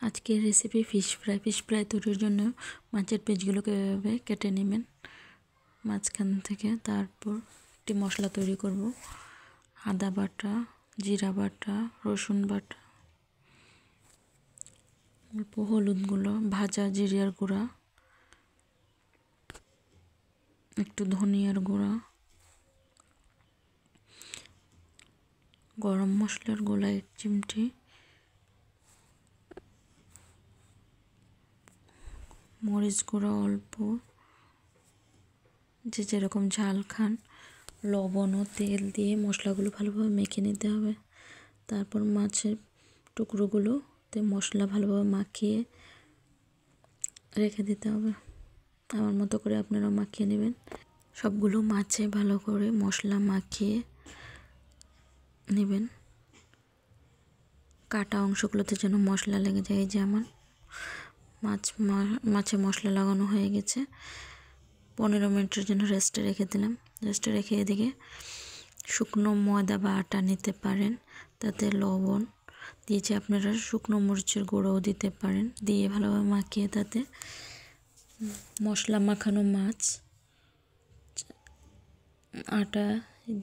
আজকের recipe fish fry তৈরির জন্য মাছের পিসগুলোকে এভাবে কেটে নেবেন মাঝখান থেকে। তারপর একটি মশলা তৈরি করব। আদা বাটা, জিরা বাটা, রসুন বাটা, অল্প হলুদ গুঁড়ো, ভাজা জিরার গুঁড়া, একটু ধনিয়ার গুঁড়া, গরম মশলার গুঁড়া 1 চিমটি, মরিচ গুঁড়া অল্প, যে যেরকম ঝাল খান, লবণ ও তেল দিয়ে মশলাগুলো ভালোভাবে মেখে নিতে হবে। তারপর মাছের টুকরোগুলোতে মশলা ভালোভাবে মাখিয়ে রেখে দিতে হবে। আমার মতো করে আপনারা মাখিয়ে নেবেন। সবগুলো মাছে ভালো করে মশলা মাখিয়ে নেবেন। কাটা অংশগুলোতে যেন মশলা লেগে যায়। এই যে আমার মাছে মশলা লাগানো হয়ে গেছে। 15 মিনিটের জন্য রেস্টে রেখে দিলাম। রেস্টে রেখে এদিকে শুকনো ময়দা বা আটা নিতে পারেন, তাতে লবণ দিয়েছি, আপনারা শুকনো মরিচের গুঁড়োও দিতে পারেন। দিয়ে ভালোভাবে মাখিয়ে তাতে মশলা মাখানো মাছ আটা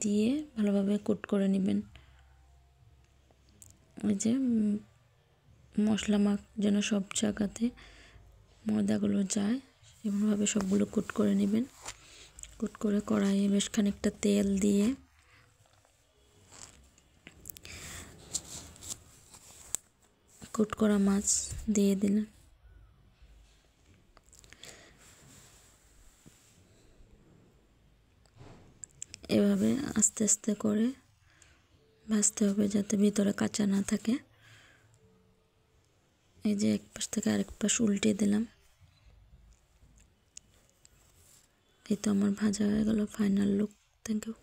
দিয়ে ভালোভাবে কোট করে নেবেন। ওই যে মশলা যেন সব জায়গাতে ময়দাগুলো যায় এমনভাবে সবগুলো কোট করে নেবেন। কোট করে কড়াইয়ে বেশ খানিকটা তেল দিয়ে কোট করা মাছ দিয়ে দিলেন। এভাবে আস্তে আস্তে করে ভাজতে হবে যাতে ভিতরে কাঁচা না থাকে। এই যে এক পাশ থেকে আরেক পাশ উল্টে দিলাম। এই তো আমার ভাজা হয়ে গেল। Final look. Thank you.